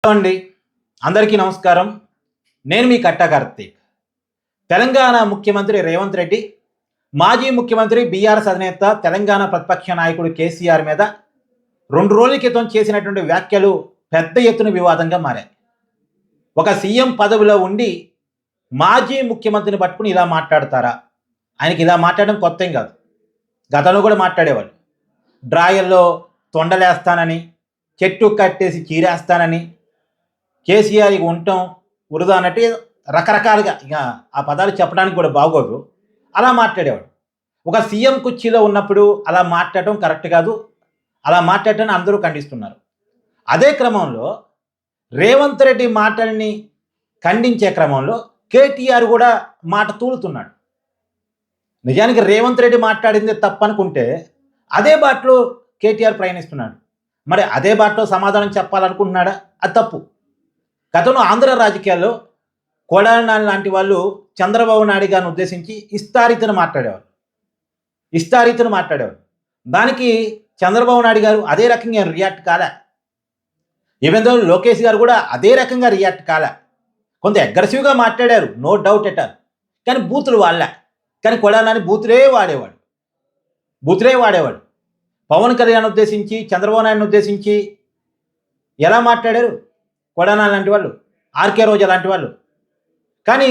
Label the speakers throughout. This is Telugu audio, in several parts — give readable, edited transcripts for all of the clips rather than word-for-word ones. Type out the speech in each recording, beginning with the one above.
Speaker 1: హలో అండి, అందరికీ నమస్కారం. నేను మీ కట్టా కార్తీక్. తెలంగాణ ముఖ్యమంత్రి రేవంత్ రెడ్డి, మాజీ ముఖ్యమంత్రి బీఆర్ఎస్ అధినేత తెలంగాణ ప్రతిపక్ష నాయకుడు కేసీఆర్ మీద 2 రోజుల క్రితం చేసినటువంటి వ్యాఖ్యలు పెద్ద ఎత్తున వివాదంగా మారాయి. ఒక సీఎం పదవిలో ఉండి మాజీ ముఖ్యమంత్రిని పట్టుకుని ఇలా మాట్లాడతారా? ఆయనకి ఇలా మాట్లాడడం కొత్త ఏం కాదు. గతంలో కూడా మాట్లాడేవాళ్ళు. డ్రాయల్లో తొండలేస్తానని, చెట్టు కట్టేసి చీరేస్తానని, కేసీఆర్ ఇక ఉండటం వృధా అన్నట్టు రకరకాలుగా ఇక ఆ పదాలు చెప్పడానికి కూడా బాగోదు. అలా మాట్లాడేవాడు. ఒక సీఎం కుర్చీలో ఉన్నప్పుడు అలా మాట్లాడటం కరెక్ట్ కాదు. అలా మాట్లాడటాన్ని అందరూ ఖండిస్తున్నారు. అదే క్రమంలో రేవంత్ రెడ్డి మాటల్ని ఖండించే క్రమంలో కేటీఆర్ కూడా మాట తూలుతున్నాడు. నిజానికి రేవంత్ రెడ్డి మాట్లాడింది తప్పనుకుంటే అదే బాటలో కేటీఆర్ ప్రయాణిస్తున్నాడు. మరి అదే బాటలో సమాధానం చెప్పాలనుకుంటున్నాడా? అది తప్పు. గతంలో ఆంధ్ర రాజకీయాల్లో కొడాలి నాని లాంటి వాళ్ళు చంద్రబాబు నాయుడు గారిని ఉద్దేశించి ఇష్టారీతిని మాట్లాడేవారు. దానికి చంద్రబాబు నాయుడు గారు అదే రకంగా రియాక్ట్ కాలే. ఈవెన్ దో లోకేష్ గారు కూడా అదే రకంగా రియాక్ట్ కాలే. కొంత అగ్రెసివ్గా మాట్లాడారు, నో డౌట్ ఎట్ ఆల్. కానీ బూతులు వాడలే. కానీ కొడాలి నాని బూతులే వాడేవాడు. పవన్ కళ్యాణ్ ఉద్దేశించి, చంద్రబాబు నాయుడుని ఉద్దేశించి ఎలా మాట్లాడారు కొడాలి లాంటి వాళ్ళు, ఆర్కే రోజా లాంటి వాళ్ళు. కానీ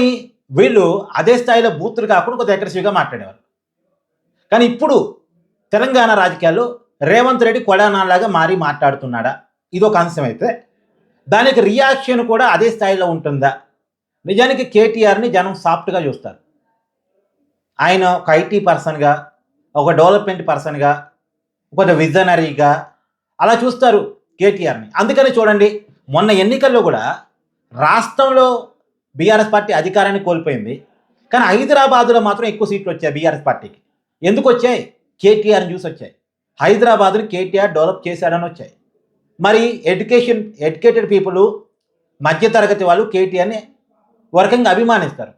Speaker 1: వీళ్ళు అదే స్థాయిలో బూతులు కాకుండా కొద్దిగా అగ్రెసివ్గా మాట్లాడేవారు. కానీ ఇప్పుడు తెలంగాణ రాజకీయాల్లో రేవంత్ రెడ్డి కొడానాలాగా మారి మాట్లాడుతున్నాడా? ఇదొక అంశం అయితే, దానికి రియాక్షన్ కూడా అదే స్థాయిలో ఉంటుందా? నిజానికి కేటీఆర్ని జనం సాఫ్ట్గా చూస్తారు. ఆయన ఒక ఐటీ పర్సన్గా, ఒక డెవలప్మెంట్ పర్సన్గా, ఒక విజనరీగా అలా చూస్తారు కేటీఆర్ని. అందుకని చూడండి, మొన్న ఎన్నికల్లో కూడా రాష్ట్రంలో బీఆర్ఎస్ పార్టీ అధికారాన్ని కోల్పోయింది. కానీ హైదరాబాదులో మాత్రం ఎక్కువ సీట్లు వచ్చాయి బీఆర్ఎస్ పార్టీకి. ఎందుకు వచ్చాయి? కేటీఆర్ని చూసి వచ్చాయి. హైదరాబాద్ని కేటీఆర్ డెవలప్ చేశాడని వచ్చాయి. మరి ఎడ్యుకేటెడ్ పీపుల్, మధ్యతరగతి వాళ్ళు కేటీఆర్ని ఒక రకంగా అభిమానిస్తారు.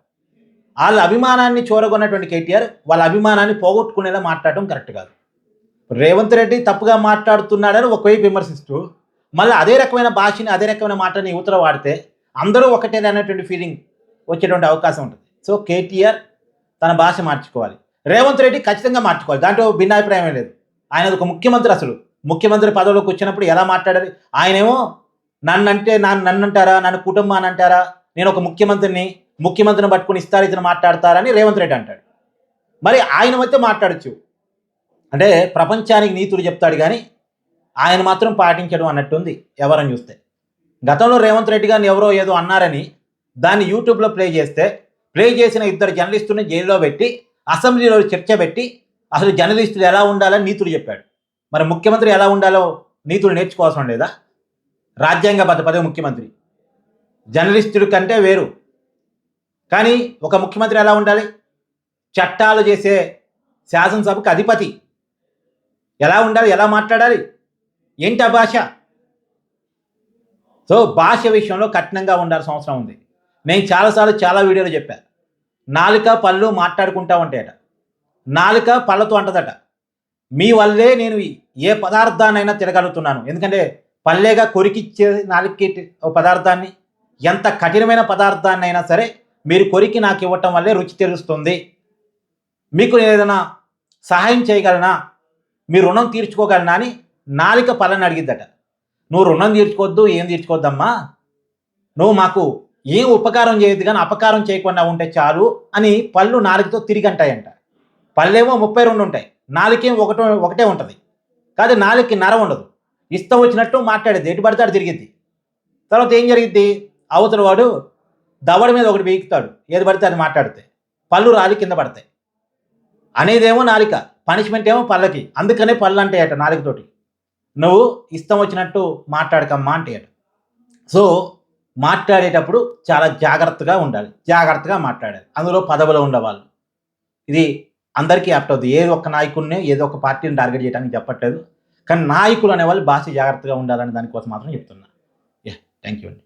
Speaker 1: వాళ్ళ అభిమానాన్ని చూరగొన్నటువంటి కేటీఆర్ వాళ్ళ అభిమానాన్ని పోగొట్టుకునేలా మాట్లాడటం కరెక్ట్ కాదు. రేవంత్ రెడ్డి తప్పుగా మాట్లాడుతున్నాడని ఒకవైపు విమర్శిస్తూ, మళ్ళీ అదే రకమైన భాషని, అదే రకమైన మాటని యువతలో వాడితే అందరూ ఒకటే అనేటువంటి ఫీలింగ్ వచ్చేటువంటి అవకాశం ఉంటుంది. సో కేటీఆర్ తన భాష మార్చుకోవాలి. రేవంత్ రెడ్డి ఖచ్చితంగా మార్చుకోవాలి. దాంట్లో భిన్నాభిప్రాయమే లేదు. ఆయన ఒక ముఖ్యమంత్రి. అసలు ముఖ్యమంత్రి పదవిలోకి వచ్చినప్పుడు ఎలా మాట్లాడాలి? ఆయనేమో నన్ను అంటారా, నన్ను కుటుంబాన్ని అంటారా, నేను ఒక ముఖ్యమంత్రిని పట్టుకుని ఇస్తారీతిని మాట్లాడతారని రేవంత్ రెడ్డి అంటాడు. మరి ఆయన మధ్య మాట్లాడచ్చు అంటే ప్రపంచానికి నీతులు చెప్తాడు, కానీ ఆయన మాత్రం పాటించడం అన్నట్టుంది ఎవరని చూస్తే. గతంలో రేవంత్ రెడ్డి గారిని ఎవరో ఏదో అన్నారని దాన్ని యూట్యూబ్లో ప్లే చేసిన 2 జర్నలిస్టులను జైల్లో పెట్టి, అసెంబ్లీలో చర్చ పెట్టి అసలు జర్నలిస్టులు ఎలా ఉండాలని నీతులు చెప్పాడు. మరి ముఖ్యమంత్రి ఎలా ఉండాలో నీతులు నేర్చుకోవాల్సిన లేదా? రాజ్యాంగబద్ధ పదవి ముఖ్యమంత్రి, జర్నలిస్టుల కంటే వేరు. కానీ ఒక ముఖ్యమంత్రి ఎలా ఉండాలి? చట్టాలు చేసే శాసనసభకు అధిపతి. ఎలా ఉండాలి? ఎలా మాట్లాడాలి? ఏంటి ఆ భాష? సో భాష విషయంలో కఠినంగా ఉండాల్సిన అవసరం ఉంది. నేను చాలాసార్లు చాలా వీడియోలు చెప్పాను. నాలుక పళ్ళు మాట్లాడుకుంటా ఉంటాయట. నాలుక పళ్ళతో అంటదట. మీ వల్లే నేను ఏ పదార్థాన్నైనా తినగలుగుతున్నాను. ఎందుకంటే పల్లెగా కొరికిచ్చే నాలుగుకి పదార్థాన్ని, ఎంత కఠినమైన పదార్థాన్నైనా సరే మీరు కొరికి నాకు ఇవ్వటం వల్లే రుచి తెలుస్తుంది. మీకు ఏదైనా సహాయం చేయగలనా, మీ రుణం తీర్చుకోగలనా అని నాలుక పళ్ళని అడిగిద్దట. నువ్వు రుణం తీర్చుకోవద్దు, ఏం తీర్చుకోవద్దమ్మా, నువ్వు మాకు ఏం ఉపకారం చేయొద్దు కానీ అపకారం చేయకుండా ఉంటే చాలు అని పళ్ళు నాలుకతో తిరిగి అంటాయంట. పళ్ళేమో 32 ఉంటాయి, నాలుకేమో ఒకటే ఉంటుంది. కాదు, నాలుగుకి నరం ఉండదు. ఇష్టం వచ్చినట్టు మాట్లాడేది, ఎటు పడితే తిరిగిద్ది. తర్వాత ఏం జరిగిద్ది? అవతల వాడు దవడ మీద ఒకటి బీకుతాడు, ఏది పడితే అది మాట్లాడితే పళ్ళు రాలి కింద పడతాయి. అనేదేమో నాలిక, పనిష్మెంట్ ఏమో పళ్ళకి. అందుకనే పళ్ళు అంటాయట నాలుగుతోటి. నువ్వు ఇష్టం వచ్చినట్టు మాట్లాడకమ్మా అంటాయట. సో మాట్లాడేటప్పుడు చాలా జాగ్రత్తగా ఉండాలి, జాగ్రత్తగా మాట్లాడాలి. అందులో పదవిలో ఉండేవాళ్ళు. ఇది అందరికీ యాప్ట్ అవుతుంది. ఏదో ఒక నాయకుడిని, ఏదో ఒక పార్టీని టార్గెట్ చేయడానికి చెప్పట్లేదు. కానీ నాయకులు అనేవాళ్ళు భాష జాగ్రత్తగా ఉండాలని దానికోసం మాత్రం చెప్తున్నా. థ్యాంక్ యూ అండి.